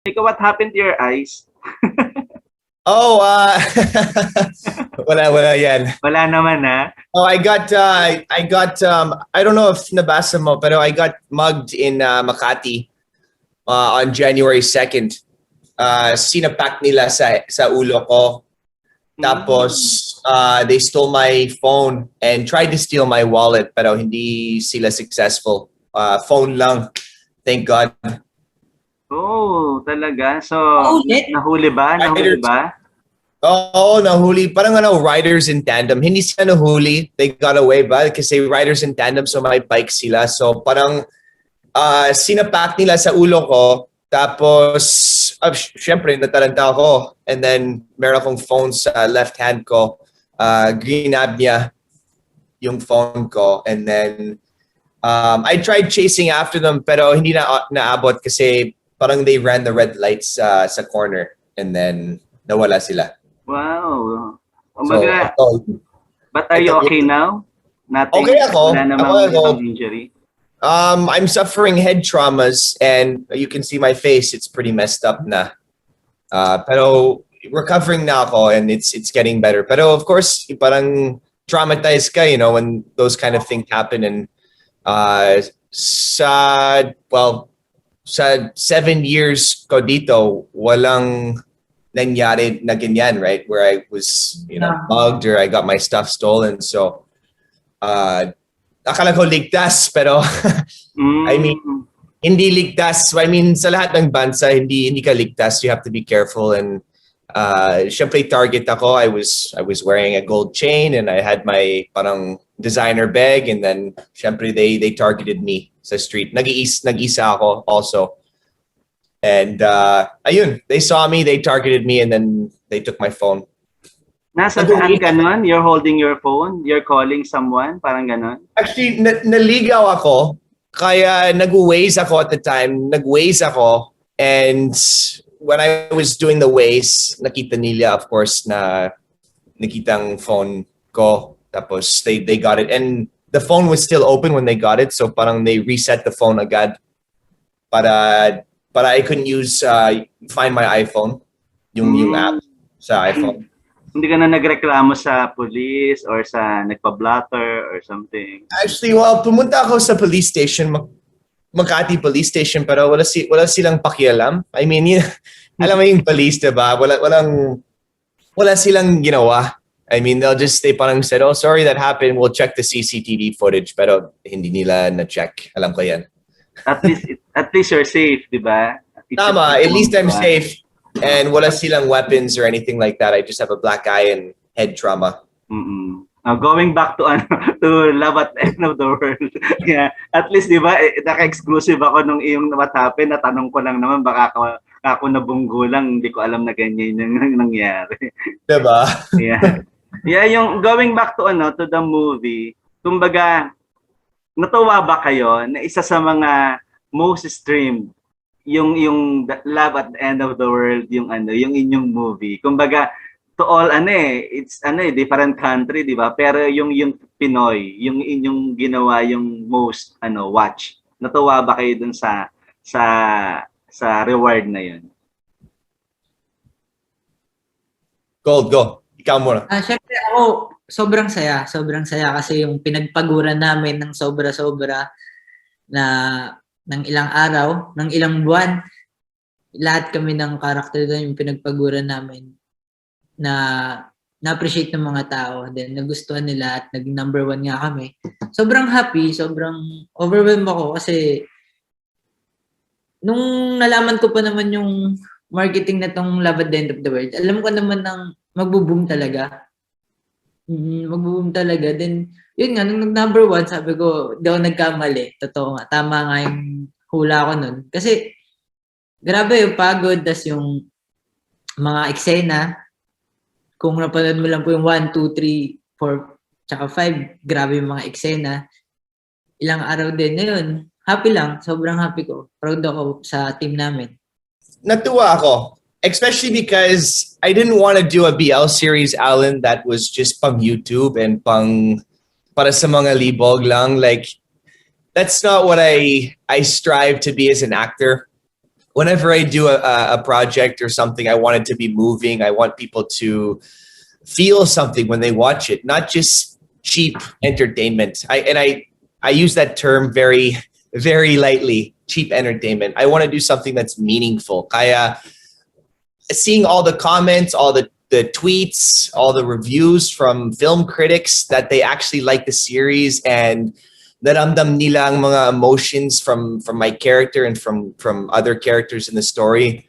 Nico, what happened to your eyes? Oh, wala yan. Wala naman, ha? Oh, I got, I don't know if nabasa mo, pero I got mugged in Makati on January 2nd. Sinapak nila sa ulo ko. Tapos, they stole my phone and tried to steal my wallet, pero hindi sila successful. Phone lang. Thank God. Oh, talaga? So, Ulit? nahuli ba? Nahuli ba? Oo, nahuli. Parang riders in tandem. Hindi sila nahuli. They got away ba? Kasi riders in tandem, so may bike sila. So parang sinapak nila sa ulo ko. Tapos, syempre, nataranta ako. And then, meron akong phone sa left hand ko. Grinab niya yung phone ko. And then, I tried chasing after them, pero hindi na naabot kasi parang they ran the red lights sa corner. And then, nawala sila. Wow. But are you okay now? Nothing, okay ako. Wala namang injury? I'm suffering head traumas and you can see my face. It's pretty messed up na. Pero recovering na ako and it's getting better. Pero of course, parang traumatized ka, when those kind of things happen. And sa 7 years ko dito, walang nangyari na ganyan, right? Where I was, mugged or I got my stuff stolen. So, akala ko ligtas, pero I mean, hindi ligtas. I mean, sa lahat ng bansa, hindi ka ligtas. You have to be careful. And syempre target ako. I was wearing a gold chain and I had my parang designer bag, and then syempre they targeted me sa street. Nag-isa ako also. And ayun, they saw me, they targeted me, and then they took my phone. Nasa saan ka nun? You're holding your phone? You're calling someone? Parang ganon? Actually, naligaw ako. Kaya nag-waze ako at the time. Nag-waze ako. And when I was doing the waze, nakita nila, of course, na nakitang phone ko. Tapos they got it. And the phone was still open when they got it. So parang they reset the phone agad. Para I couldn't use, find my iPhone. Yung app sa iPhone. Hindi ka na nagreklamo sa police or sa nagpa-blotter or something? Actually, pumunta ako sa police station, Makati Police Station, pero wala silang pakialam. I mean, alam mo yung police, diba? Wala silang ginawa. I mean, they parang said, oh, sorry that happened. We'll check the CCTV footage. Pero hindi nila na-check. Alam ko yan. At least you're safe, diba? Tama, at least I'm safe. And wala silang weapons or anything like that. I just have a black eye and head trauma. Now, going back to Love at the End of the World. Yeah, at least, di ba, naka-exclusive ako nung iyong what happened. Natanong ko lang naman, baka ako nabunggo lang, hindi ko alam na ganyan yung nangyari. Diba? Yeah. Yeah, yung going back to the movie, kumbaga, natuwa ba kayo na isa sa mga most streamed yung Love at the End of the World, yung inyong movie. Kumbaga, to all it's different country, di ba? Pero yung Pinoy, yung inyong ginawa yung most watch. Natuwa ba kayo dun sa reward na yun? Gold, go. Ikaw muna. Syempre ako, sobrang saya kasi yung pinagpaguran namin ng sobra-sobra na ng ilang araw, ng ilang buwan, lahat kami ng karakter doon yung pinagpaguran namin na na-appreciate ng mga tao, then nagustuhan nila at naging number 1 nga kami. Sobrang happy, sobrang overwhelmed ako kasi nung nalaman ko pa naman yung marketing na tong Love at the End of the World, alam ko naman nang magbo-boom talaga. Magbo-boom talaga. Then, yun nga, nung number 1, sabi ko, di ako nagkamali. Totoo nga, tama nga yung hula ko nun. Kasi, grabe yung pagod, tas yung mga eksena, kung napanood mo lang po yung 1, 2, 3, 4, tsaka 5, grabe yung mga eksena. Ilang araw din. Ngayon, happy lang. Sobrang happy ko. Proud ako sa team namin. Natuwa ako. Especially because I didn't want to do a BL series, Alan, that was just pang YouTube and para sa mga libog lang. Like, that's not what I strive to be as an actor. whenever I do a project or something, I want it to be moving. I want people to feel something when they watch it, not just cheap entertainment. I use that term very, very lightly, cheap entertainment. I want to do something that's meaningful. Kaya seeing all the comments, all the tweets, all the reviews from film critics that they actually like the series and naramdam nila ang mga emotions from my character and from other characters in the story.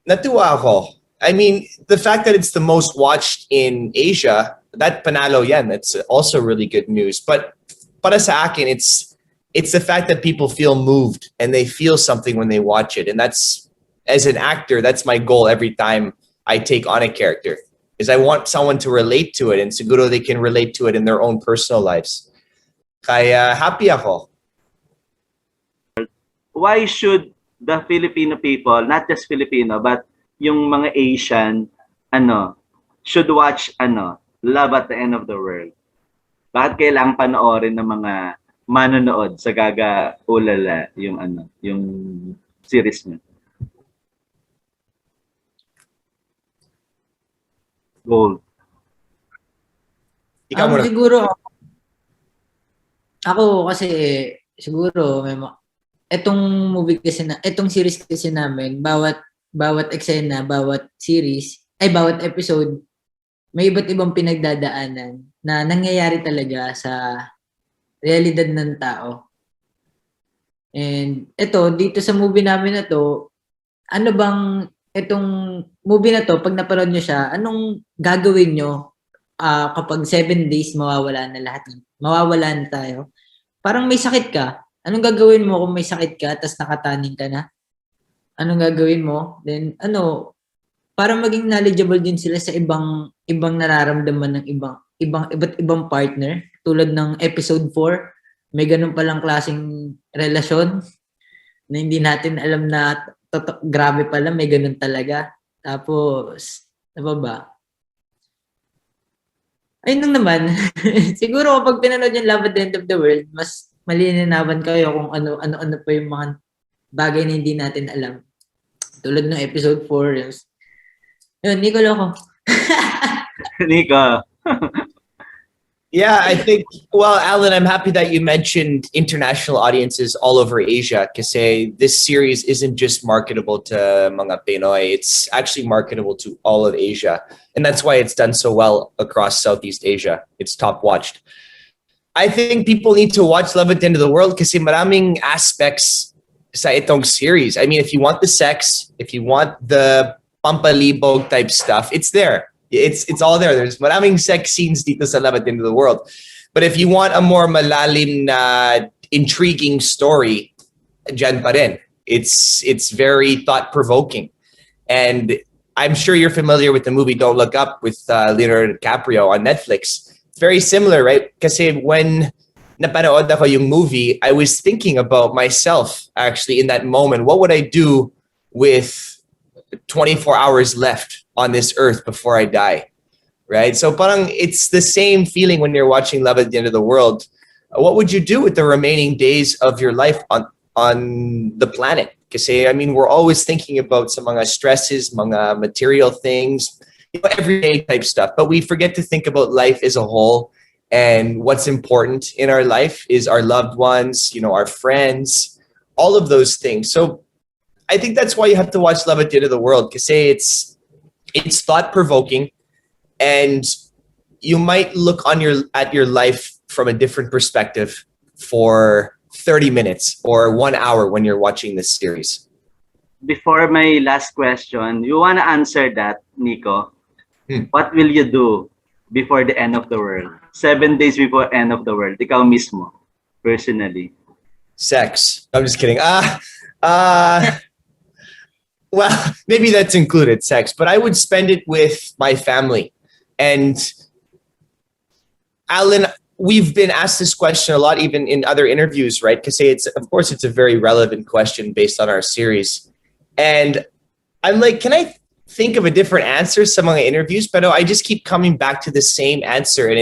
Natuwa ako. I mean, the fact that it's the most watched in Asia, that panalo yan. That's also really good news. But para sa akin, it's the fact that people feel moved and they feel something when they watch it. And that's, as an actor, that's my goal every time I take on a character, is I want someone to relate to it, and siguro they can relate to it in their own personal lives. Kaya happy ako. Why should the Filipino people, not just Filipino, but yung mga Asian, should watch, Love at the End of the World? Bakit kailangang panoorin ng mga manonood sa Gaga Ulala yung series niyo? Gold. Ikaw muna. Siguro, ako kasi siguro etong movie kasi etong series kasi namin, bawat eksena, bawat series, bawat episode, may iba't ibang pinagdadaanan na nangyayari talaga sa realidad ng tao. And dito sa movie namin na to, ano bang itong movie na to, pag napanood nyo siya, anong gagawin nyo kapag 7 days mawawala na lahat? Mawawala na tayo. Parang may sakit ka. Anong gagawin mo kung may sakit ka tapos nakataning ka na? Anong gagawin mo? Then para maging knowledgeable din sila sa ibang nararamdaman ng iba't ibang partner. Tulad ng episode 4, may ganun palang klaseng relasyon na hindi natin alam na grabe pala, may ganun talaga. Tapos, ano ba? Ayun lang naman. Siguro kapag pinanood yung Love at the End of the World, mas malilinawan kayo kung ano pa yung mga bagay na hindi natin alam. Tulad ng episode 4. Yun, Nico Locco. Nico. Yeah, I think, well, Alan, I'm happy that you mentioned international audiences all over Asia, because this series isn't just marketable to mga Pinoy, it's actually marketable to all of Asia. And that's why it's done so well across Southeast Asia. It's top watched. I think people need to watch Love at the End of the World kasi maraming aspects sa itong series. I mean, if you want the sex, if you want the pampalibog type stuff, it's there. It's all there. There's maraming sex scenes dito sa Love at the End of the World. But if you want a more malalim na intriguing story, dyan pa rin. It's very thought-provoking. And I'm sure you're familiar with the movie Don't Look Up with Leonardo DiCaprio on Netflix. It's very similar, right? Kasi when napanood ako yung movie, I was thinking about myself actually in that moment. What would I do with 24 hours left on this earth before I die, right? So parang it's the same feeling when you're watching Love at the End of the World. What would you do with the remaining days of your life on the planet? Kasi, I mean, we're always thinking about some mga stresses, mga material things, everyday type stuff, but we forget to think about life as a whole. And what's important in our life is our loved ones, our friends, all of those things. So I think that's why you have to watch Love at the End of the World, because it's thought-provoking, and you might look at your life from a different perspective for 30 minutes or 1 hour when you're watching this series. Before my last question, you want to answer that, Nico? What will you do before the end of the world? 7 days before end of the world. Ikaw mismo, personally. Sex. I'm just kidding. Well, maybe that's included, sex, but I would spend it with my family. And Alan, we've been asked this question a lot, even in other interviews, right? Because of course, it's a very relevant question based on our series. And I'm like, can I think of a different answer some of my interviews? But I just keep coming back to the same answer. And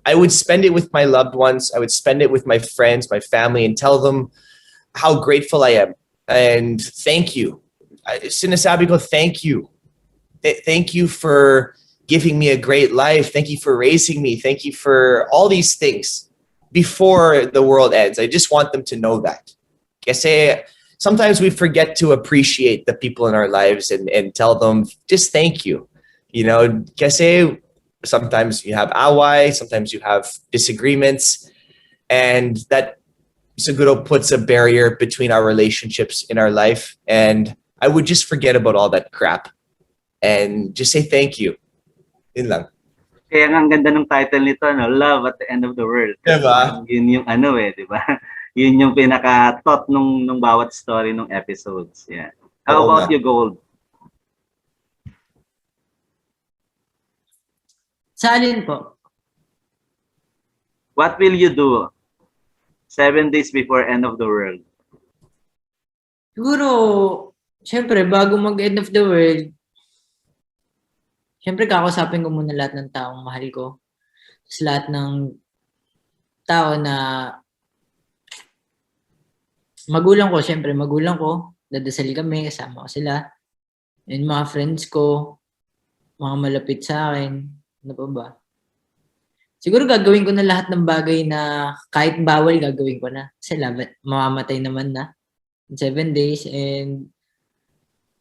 I would spend it with my loved ones. I would spend it with my friends, my family, and tell them how grateful I am And thank you. Sinasabi ko, thank you. Thank you for giving me a great life. Thank you for raising me. Thank you for all these things before the world ends. I just want them to know that. Kasi sometimes we forget to appreciate the people in our lives and tell them just thank you. You know, kasi sometimes you have away, sometimes you have disagreements, and that siguro puts a barrier between our relationships in our life. And I would just forget about all that crap and just say thank you. Yun lang. Kaya nga ang ganda ng title nito, no? Love at the End of the World. Diba? Yun yung ano di ba? Yun yung pinaka-thought nung bawat story nung episodes. Yeah. How Oo about nga. you, Gold? Sa alin po? What will you do 7 days before end of the world? Siguro, syempre, bago mag-end of the world, syempre, kakausapin ko muna lahat ng taong mahal ko. Tapos lahat ng tao na magulang ko, syempre, magulang ko, dadasal kami, kasama ko sila. And mga friends ko, mga malapit sa akin, ano pa ba? Siguro gagawin ko na lahat ng bagay na kahit bawal gagawin ko na. Kasi mamamatay naman na in 7 days. And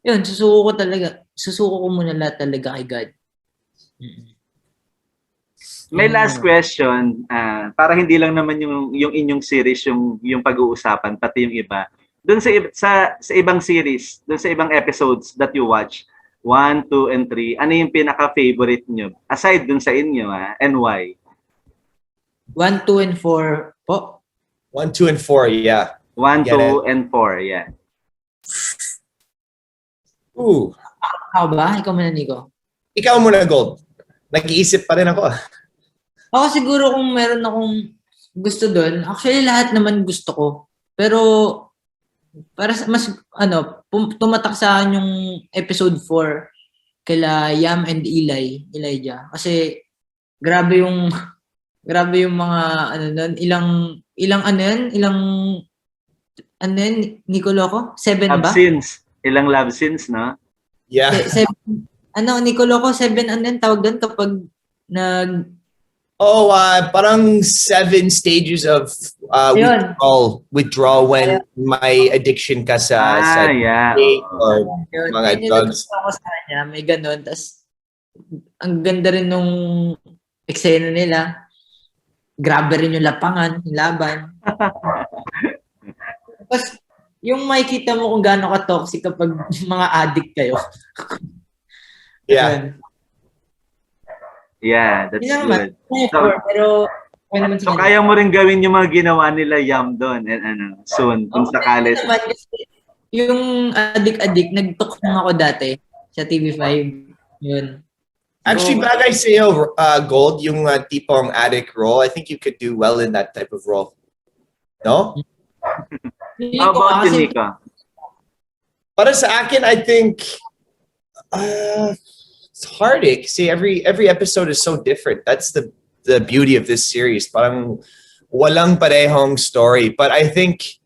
yun, susuko ko muna lahat talaga kay God. May last question, para hindi lang naman yung inyong series yung pag-uusapan, pati yung iba. Doon sa ibang series, doon sa ibang episodes that you watch, 1, 2, and 3, ano yung pinaka-favorite nyo? Aside doon sa inyo, and why? 1, 2, and 4 po. 1, 2, and 4, yeah. 1, Get 2, and 4, yeah. Ooh. Ako ba? Ikaw muna, Nico. Ikaw muna, Gold. Nag-iisip pa rin ako. Ako siguro kung meron akong gusto doon, actually lahat naman gusto ko. Pero para mas tumatak sa akin yung episode 4 kila Yam and Elijah. Kasi grabe yung mga Nico Locco? 7 Love ba? scenes. Ilang love scenes, no? Yeah. 7, Nico Locco, 7 tawag doon kapag parang 7 stages of withdrawal when may addiction ka sa yeah. or mga drugs. Ako sa kanya, may ganun. Tapos, ang ganda rin nung eksena nila. Grabe rin yung lapangan, yung laban. Tapos, yung makikita mo kung gaano ka-toxic kapag mga addict kayo. Yeah. Yeah, that's good. So kaya mo rin gawin yung mga ginawa nila Yam doon soon kung sakali. Yung addict, nag-tukong ako dati sa TV5. Yun. Actually, bagay sa'yo, Gold, yung tipong addict role. I think you could do well in that type of role. No? How about you, Nico? Para sa akin, I think it's hard kasi every episode is so different. That's the beauty of this series. Parang walang parehong story. But I think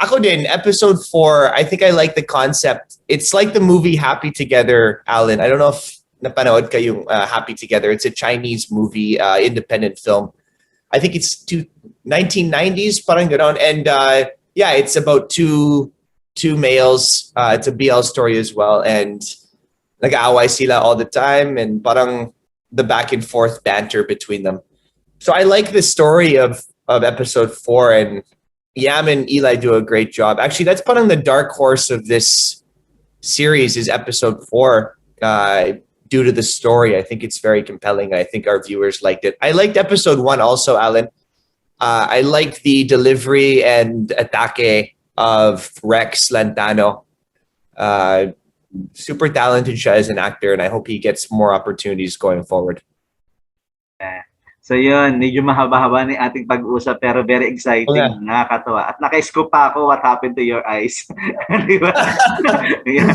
ako din, episode 4, I think I like the concept. It's like the movie Happy Together, Alan. I don't know if napanood ka yung Happy Together. It's a Chinese movie, independent film. I think it's 1990s, parang ganon. And yeah, it's about two males. It's a BL story as well. And nag-aaway sila all the time and parang the back and forth banter between them. So I like the story of episode 4, and Yam and Eli do a great job. Actually, that's parang the dark horse of this series is episode 4 due to the story. I think it's very compelling. I think our viewers liked it. I liked episode 1 also, Alan. I like the delivery and atake of Rex Lantano. Super talented siya as an actor, and I hope he gets more opportunities going forward. So yun, medyo mahaba-haba na yung ating pag-usap pero very exciting, nakakatawa. At naka-scoop pa ako what happened to your eyes. Di ba? Yeah.